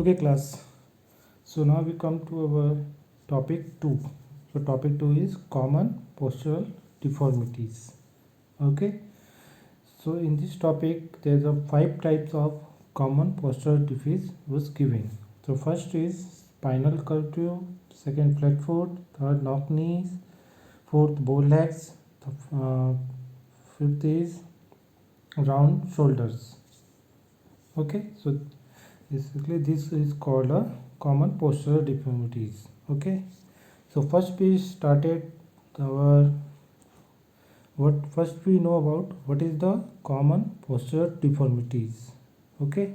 Okay, class. So now we come to our topic 2. So topic 2 is common postural deformities. Okay. So in this topic there are 5 types of common postural defects was given. So first is spinal curvature, second flat foot, third knock knees, fourth bow legs, fifth is round shoulders. Okay. So basically this is called a common postural deformities. Okay, so first we started our what first we know about what is the common postural deformities. Okay,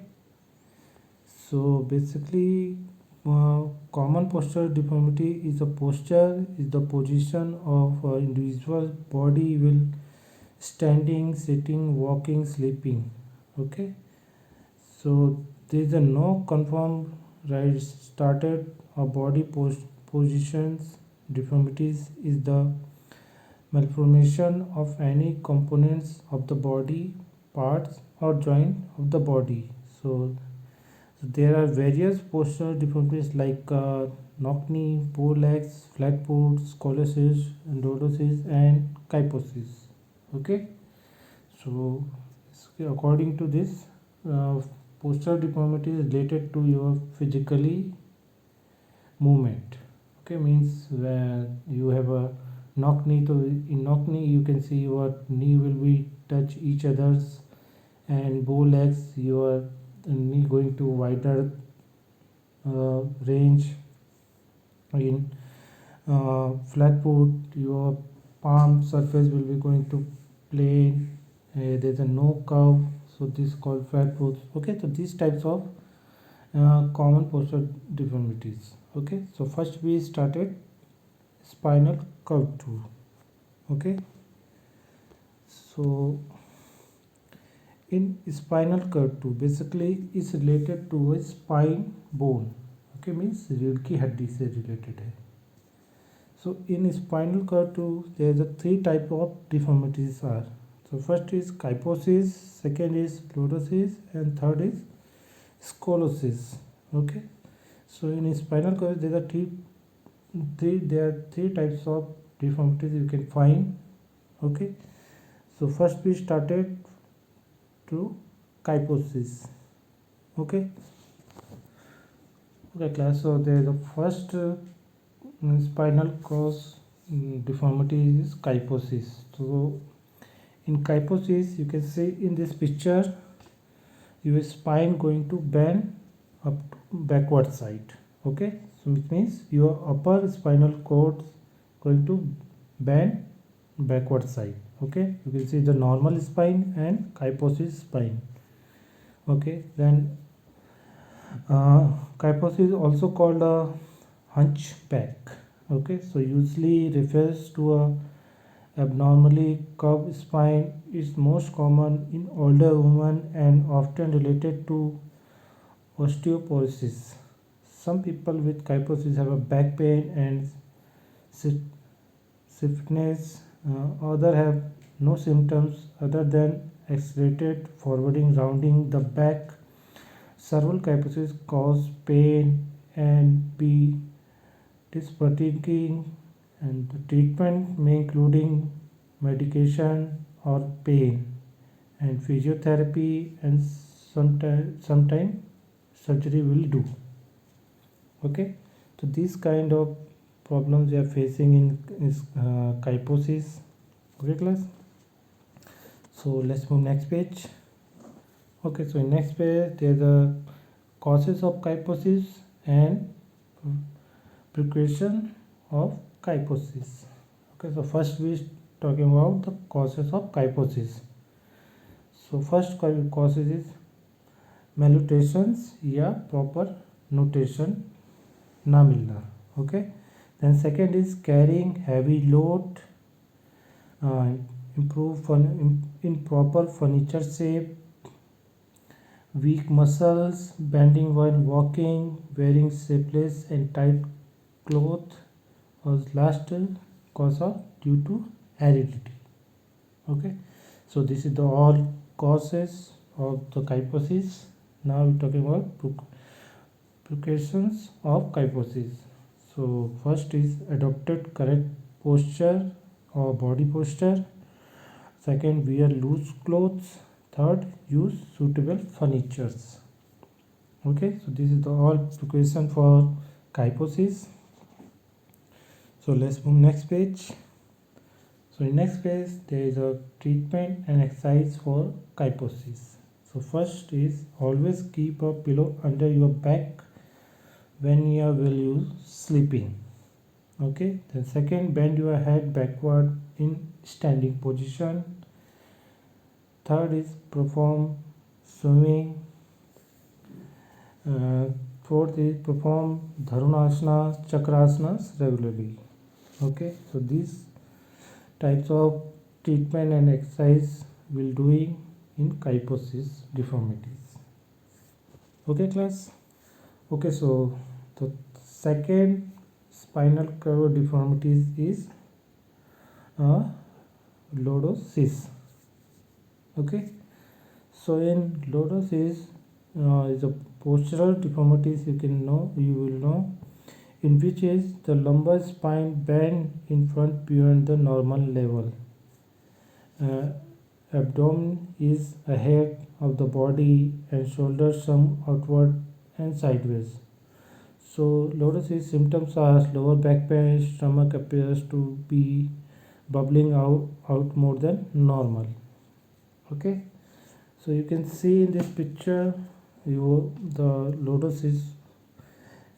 so basically common postural deformity is a posture is the position of individual body will standing, sitting, walking, sleeping. Okay, so there is a no confirmed right started or body positions deformities is the malformation of any components of the body, parts or joint of the body. So there are various postural deformities like knock knee, bow legs, flat foot, scoliosis, lordosis and kyphosis. Okay, so according to this, uh, postural deformity is related to your physically movement. Okay, means when you have a knock knee, so in knock knee you can see your knee will be touch each other's, and bow legs your knee going to wider range. In flat foot your palm surface will be going to plane, there's a no curve, so this is called flat foot. Okay, so these types of common postural deformities. Okay, so first we started spinal curvature. Okay, so in spinal curvature basically is related to a spine bone. Okay, means रीढ़ की हड्डी से related है. So in spinal curvature there are 3 type of deformities are. So first is kyphosis, second is lordosis and third is scoliosis. Okay, so in spinal curvature there are three types of deformities you can find. Okay, so first we started to kyphosis. Okay, class. So there the first spinal cross deformity is kyphosis. So in kyphosis you can see in this picture your spine going to bend up to backward side. Okay, so it means your upper spinal cord going to bend backward side. Okay, you can see the normal spine and kyphosis spine. Okay, then kyphosis is also called a hunchback. Okay, so usually refers to a abnormally curved spine. Is most common in older women and often related to osteoporosis. Some people with kyphosis have a back pain and stiffness. Other have no symptoms other than accelerated forwarding rounding the back. Several kyphosis cause pain and be disparaging, and the treatment may including medication or pain and physiotherapy, and sometime surgery will do. Okay, so these kind of problems we are facing in kyphosis. Okay, class. So let's move next page. Okay, so in next page there are the causes of kyphosis and precaution of kyphosis. Okay, so first we talking about the causes of kyphosis. So first causes is malnutritions या proper nutrition ना मिलना. Okay, then second is carrying heavy load, improper furniture shape, weak muscles, bending while walking, wearing shapeless and tight clothes, or last cause of due to heredity. Okay, so this is the all causes of the kyphosis. Now we're talking about precautions of kyphosis. So first is adopted correct posture or body posture. Second, wear loose clothes. Third, use suitable furnitures. Okay, so this is the all precaution for kyphosis. So let's move next page. So in next page there is a treatment and exercise for kyphosis. So first is always keep a pillow under your back when you sleeping. Okay, then second, bend your head backward in standing position. Third is perform swimming. Fourth is perform dharunasana, chakrasanas regularly. Okay, so these types of treatment and exercise will doing in kyphosis deformities. Okay, class. Okay, so the second spinal curve deformities is lordosis. Okay, so in lordosis is a postural deformities, you will know, in which is the lumbar spine bend in front beyond the normal level. Abdomen is ahead of the body and shoulders some outward and sideways. So lordosis symptoms are lower back pain, stomach appears to be bubbling out more than normal. Okay, so you can see in this picture the lordosis,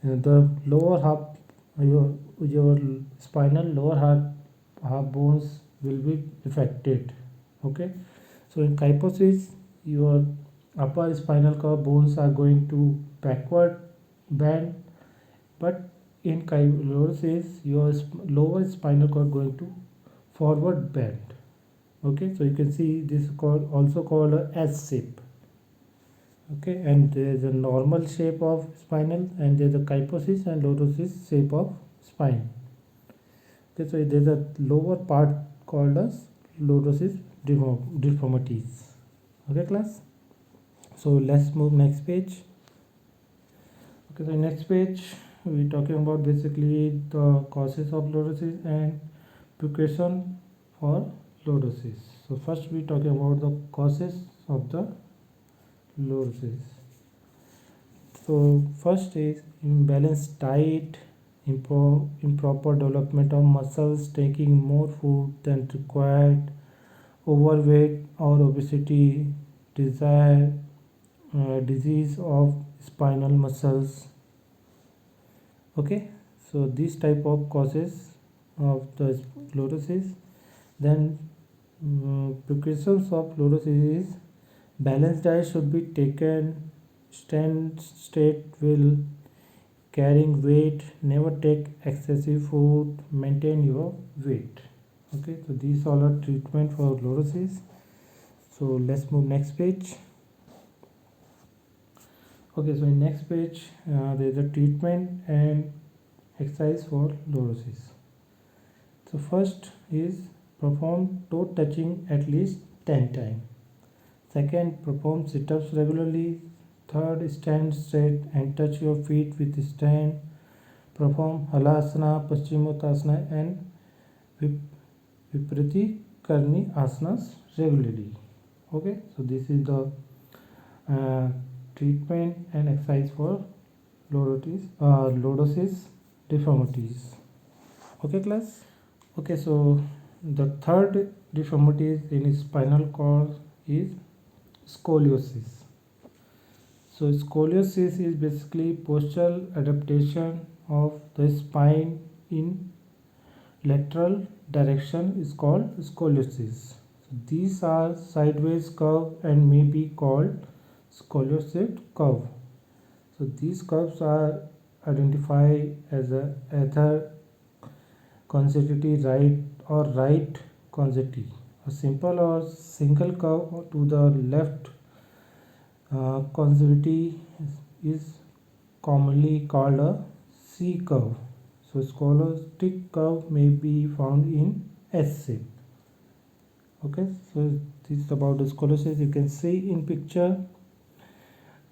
the lower half, your spinal lower half bones will be affected. Okay, so in kyphosis your upper spinal cord bones are going to backward bend, but in lordosis your lower spinal cord going to forward bend. Okay, so you can see this is also called a S shape. Okay, and there is a normal shape of spinal and there is a kyphosis and lordosis shape of spine. Okay, so there is a lower part called as lordosis deformities. Okay, class. So let's move next page. Okay, so next page we're talking about basically the causes of lordosis and precaution for lordosis. So first we're talking about the causes of the lordosis. So first is imbalanced diet, improper development of muscles, taking more food than required, overweight or obesity, disease of spinal muscles. Okay, so these type of causes of the lordosis. Then precautions of lordosis is balanced diet should be taken, stand straight will, carrying weight, never take excessive food, maintain your weight. Okay, so these all are treatment for lordosis. So let's move next page. Okay, so in next page there is a treatment and exercise for lordosis. So first is perform toe touching at least 10 times. Second, perform sit-ups regularly. Third, stand straight and touch your feet with stand. Perform halasana, paschimottanasana and vipariti karni asanas regularly. Okay, so this is the treatment and exercise for lordosis deformities. Okay, class. Okay, so the third deformity in spinal cord is scoliosis. So scoliosis is basically postural adaptation of the spine in lateral direction is called scoliosis. So these are sideways curve and may be called scoliosed curve. So these curves are identified as either consecutive right or right consecutive. A simple or single curve to the left consecutive is commonly called a C curve. So scoliostic curve may be found in S shape. Okay, so this is about the scoliosis. You can see in picture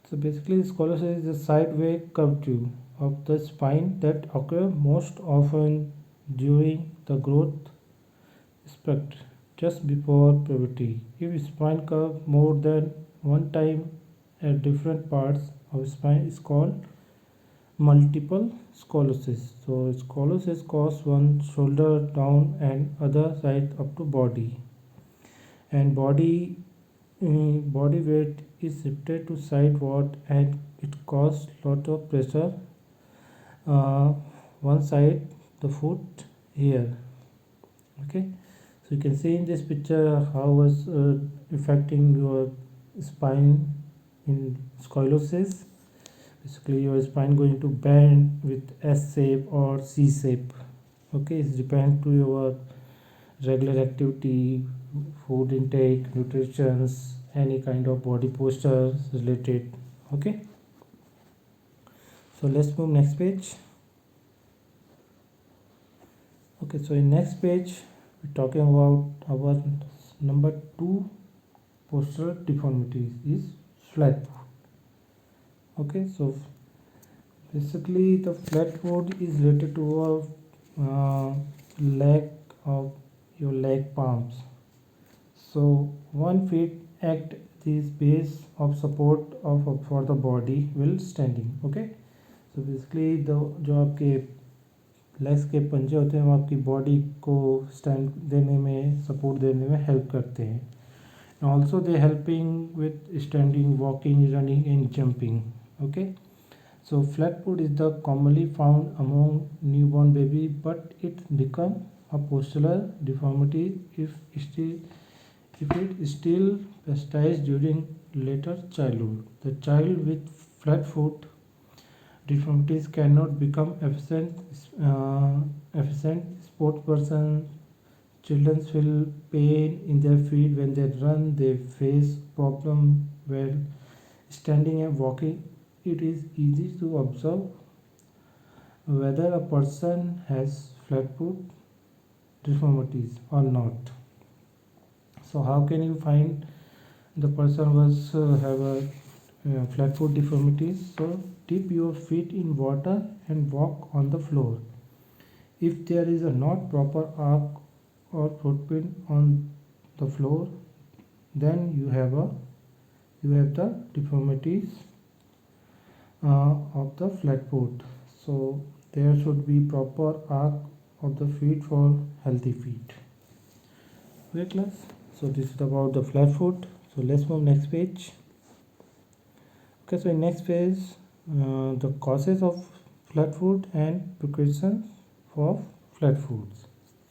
So basically, scoliosis is a sideways curvature of the spine that occur most often during the growth spurt just before puberty. If spine curve more than one time at different parts of spine is called multiple scoliosis. So scoliosis cause one shoulder down and other side up to body, and body weight is shifted to sideward and it causes lot of pressure uh, one side the foot here. Okay, so you can see in this picture how was affecting your spine in scoliosis. Basically your spine going to bend with S shape or C shape. Okay, it depends to your regular activity, food intake, nutrition, any kind of body posture related. Okay, so let's move next page. Okay, so in next page we're talking about our number 2 postural deformities is flat foot. Okay, so basically the flat foot is related to a leg of your leg palms. So one feet act this base of support of for the body while standing. Okay, so basically the जो आपके legs के पंजे होते हैं वो आपकी body को stand देने में सपोर्ट देने में हेल्प करते हैं. Also they helping with standing walking running and jumping. Okay, so flat foot is the commonly found among newborn baby, but it become a postural deformity if it still persists during later childhood. The child with flat foot deformities cannot become efficient sport person. Children feel pain in their feet when they run. They face problem while standing and walking. It is easy to observe whether a person has flat foot deformities or not. So how can you find the person was have a flat foot deformities? So dip your feet in water and walk on the floor. If there is a not proper arc or footprint on the floor, then you have the deformities of the flat foot. So there should be proper arc of the feet for healthy feet. Okay class, so this is about the flat foot. So let's move next page. Okay, so in next page the causes of flat foot and precautions for flat foots.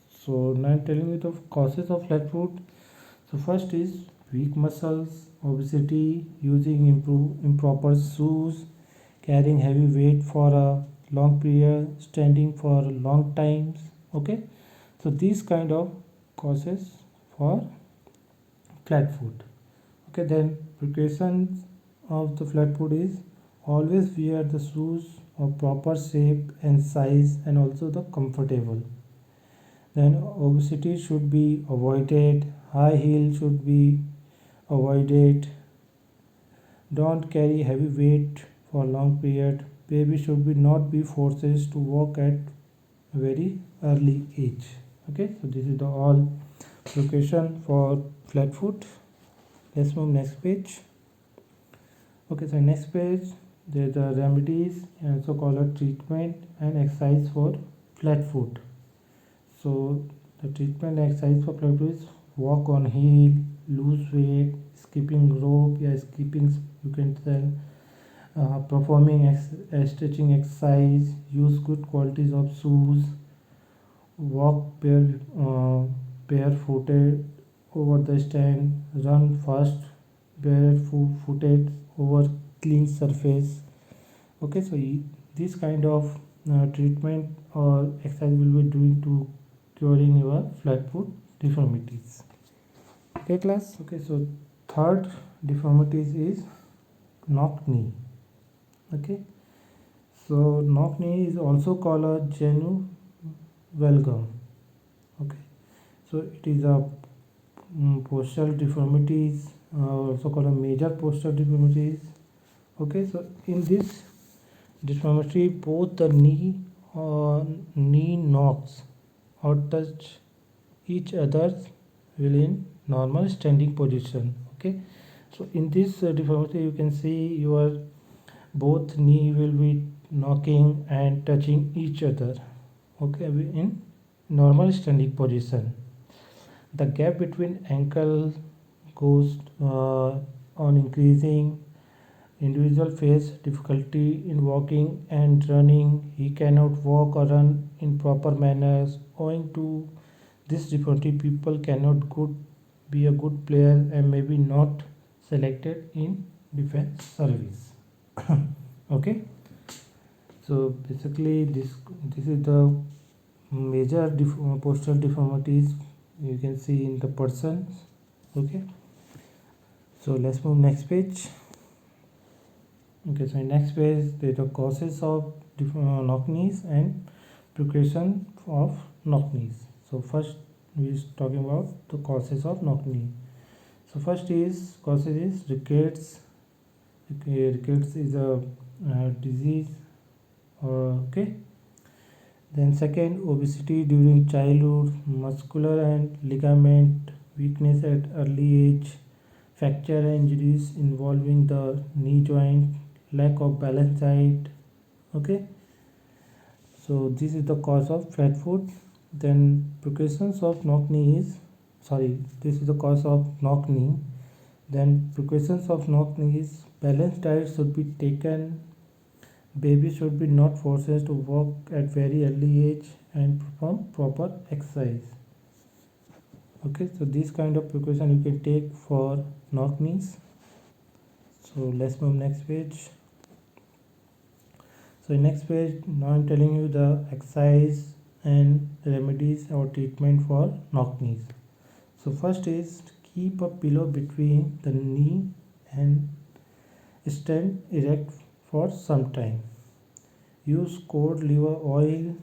So now I'm telling you the causes of flat foot. So first is weak muscles, obesity, using improper shoes, carrying heavy weight for a long period, standing for long times. Okay, so these kind of causes for flat foot. Okay, then precautions of the flat foot is always wear the shoes of proper shape and size and also the comfortable. Then obesity should be avoided, high heel should be avoided, don't carry heavy weight for long period. Baby should be not be forced to walk at a very early age. Okay, so this is the all precaution for flat foot. Let's move next page. Okay, so next page there are the remedies and also called a treatment and exercise for flat foot. So the treatment exercise for flat foot is walk on heel, lose weight, skipping rope, yeah, skipping you can tell, performing stretching exercise, use good qualities of shoes, walk barefooted over the stand, run fast barefooted over clean surface. Okay, so this kind of treatment or exercise will be doing to curing your flat foot deformities. Okay class. Okay, so third deformities is knock knee. Okay, so knock knee is also called a genu valgum. Okay, so it is a postural deformities, also called a major postural deformities Okay, so in this deformity, both the knee knocks or touch each other will in normal standing position. Okay, so in this deformity, you can see your both knee will be knocking and touching each other. Okay, in normal standing position. The gap between ankle goes on increasing. Individual face difficulty in walking and running. He cannot walk or run in proper manners. Owing to this difficulty, people cannot be a good player and maybe not selected in defense service. Okay, so basically this is the major postural deformities you can see in the persons. Okay, so let's move next page. Okay, so in next page there are the causes of knock knees and precaution of knock knees. So first we is talking about the causes of knock knee. So first is causes is rickets. Okay, rickets is a disease. Okay. Then second, obesity during childhood, muscular and ligament weakness at early age, fracture injuries involving the knee joint, lack of balance height. Okay, so this is the cause of flat foot. Then precautions of knock knee is this is the cause of knock knee. Then precautions of knock knee is balanced diet should be taken. Baby should be not forced to walk at very early age and perform proper exercise. Okay, so this kind of precaution you can take for knock knees. So let's move next page. So in next page, now I'm telling you the exercise and remedies or treatment for knock knees. So first is keep a pillow between the knee and stand erect for some time. Use cod liver oil.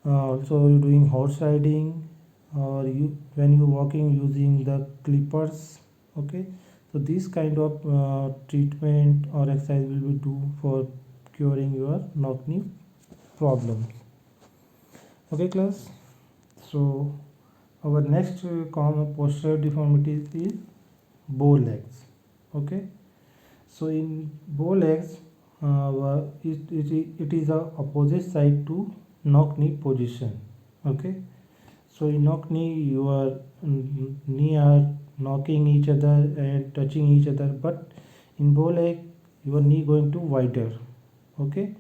Also you're doing horse riding or you when you're walking using the clippers. Okay, so this kind of treatment or exercise will be do for curing your knock knee problems. Okay class, so our next common posterior deformity is bow legs. Okay, so in bow legs it is a opposite side to knock knee position. Okay, so in knock knee your knee are knocking each other and touching each other, but in bow leg your knee going to wider. Okay,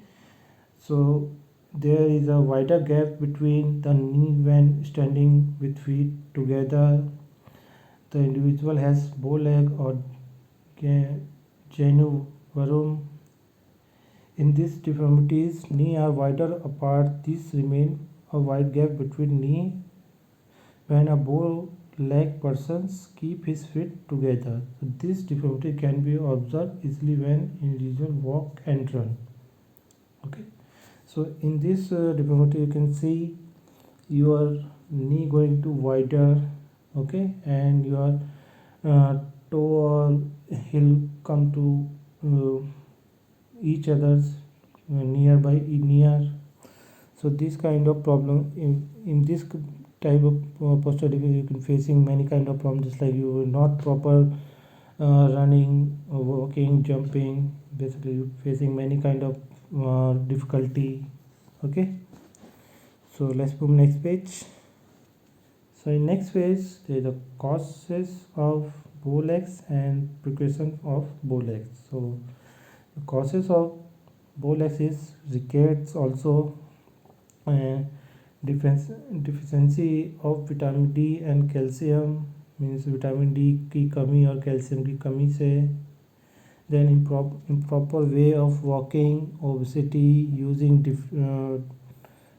so there is a wider gap between the knee when standing with feet together. The individual has bow leg or genu varum. In these deformities, knee are wider apart. This remain a wide gap between knee when a bow leg persons keep his feet together. So this deformity can be observed easily when individual walk and run. Okay. So in this deformity, you can see your knee going to wider. Okay, and your toe or heel come to each other's near. So this kind of problem in this type of posture defect you can facing many kind of problems, just like you will not proper running, walking, jumping. Basically you facing many kind of difficulty. Okay, so let's move next page. So in next page there are the causes of bow legs and precaution of bow legs. So the causes of bow legs is rickets, also deficiency of vitamin D and calcium, means vitamin D की कमी और calcium की कमी से. Then improper way of walking, obesity, using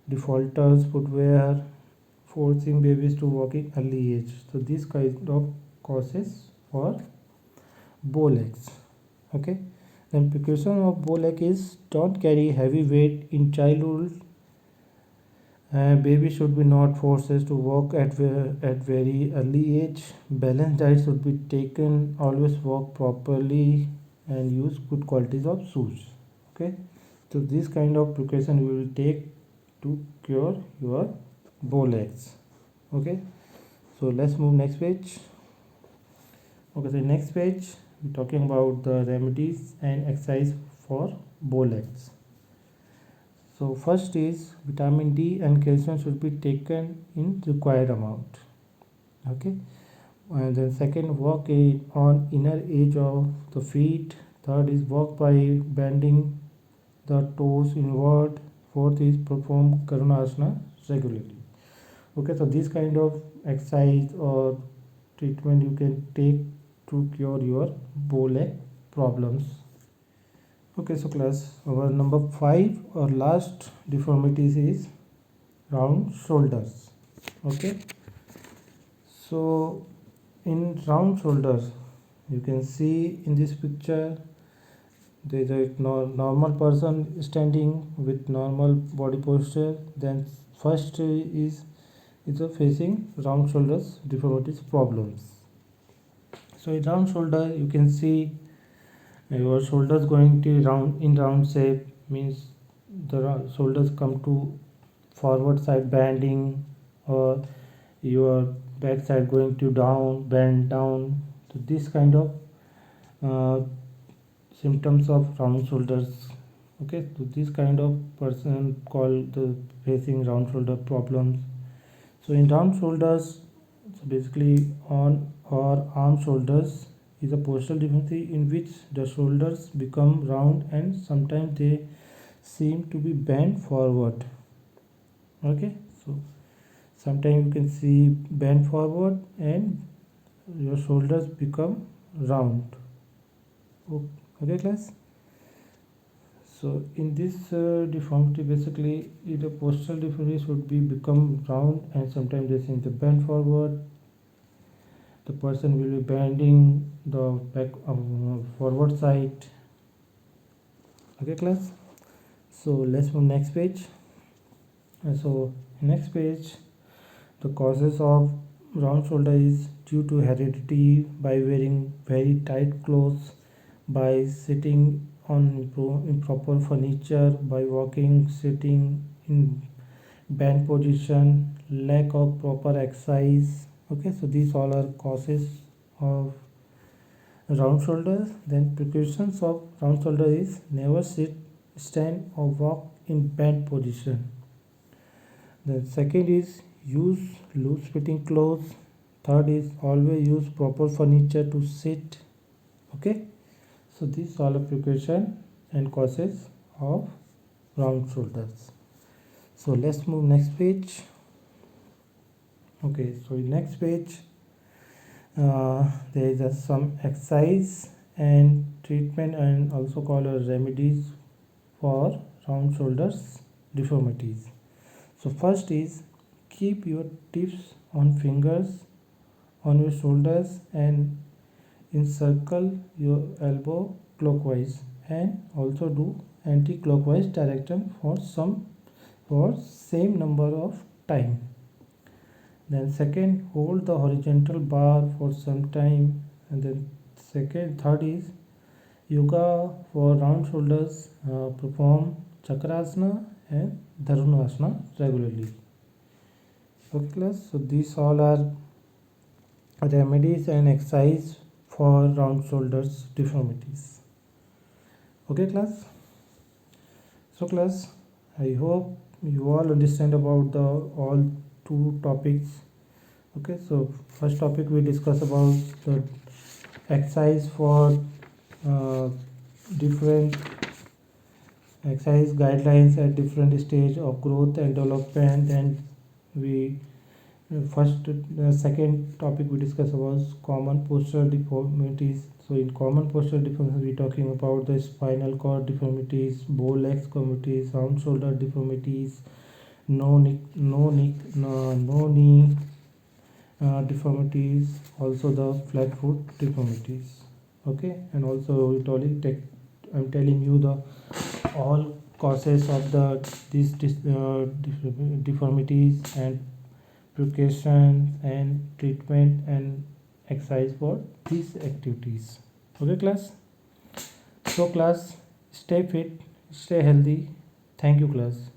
defaulters footwear, forcing babies to walk in early age. So these kind of causes for bow legs. Okay, then precaution of bow leg is don't carry heavy weight in childhood. Baby should be not forced to walk at very early age. Balanced diet should be taken. Always walk properly. and use good qualities of shoes. Okay, so this kind of precaution we will take to cure your bow legs. Okay, so let's move next page. Okay, so next page we're talking about the remedies and exercise for bow legs. So first is vitamin D and calcium should be taken in required amount. Okay, and then second, walk on inner edge of the feet. Third is walk by bending the toes inward. Fourth is perform Karunasana regularly. Okay, so this kind of exercise or treatment you can take to cure your bow leg problems. Okay, so class, our number 5 or last deformities is round shoulders. Okay, so in round shoulders you can see in this picture there is a normal person standing with normal body posture. Then first is a facing round shoulders deformities problems. So in round shoulder you can see your shoulders going to round in round shape, means the shoulders come to forward side bending, or your back side going to down bend down. So this kind of uh, symptoms of round shoulders. Okay, so this kind of person called the facing round shoulder problems. So in round shoulders, so basically on or arm shoulders is a postural deformity in which the shoulders become round and sometimes they seem to be bent forward. Okay, so sometimes you can see bent forward and your shoulders become round. Okay class, so in this deformity basically the postural deformity should be become round and sometimes they seem to bend forward. The person will be bending the back forward side. Okay class, so let's move next page. So next page, the causes of round shoulder is due to heredity, by wearing very tight clothes, by sitting on improper furniture, by walking sitting in bend position, lack of proper exercise. Okay, so these all are causes of round shoulders. Then precautions of round shoulder is never sit, stand or walk in bent position. The second is use loose fitting clothes. Third is always use proper furniture to sit. Okay, so these are the precaution and causes of round shoulders. So let's move next page. Okay, so in next page there is some exercise and treatment and also called remedies for round shoulders deformities. So first is keep your tips on fingers on your shoulders and encircle your elbow clockwise, and also do anti-clockwise direction for same number of time. Then second, hold the horizontal bar for some time. And then third is yoga for round shoulders. Perform chakrasana and dharunasana regularly. Okay class, so these all are remedies and exercise for round shoulders deformities. Okay class, so class, I hope you all understand about the all two topics. Okay, so first topic we discuss about the exercise for different exercise guidelines at different stage of growth and development. And we second topic we discuss about common postural deformities. So in common postural deformities we talking about the spinal cord deformities, bow legs deformities, round shoulder deformities, no knee deformities, also the flat foot deformities. Okay, and also I'm telling you the all causes of these deformities and precaution and treatment and exercise for these activities. Okay class, So class, stay fit, stay healthy. Thank you class.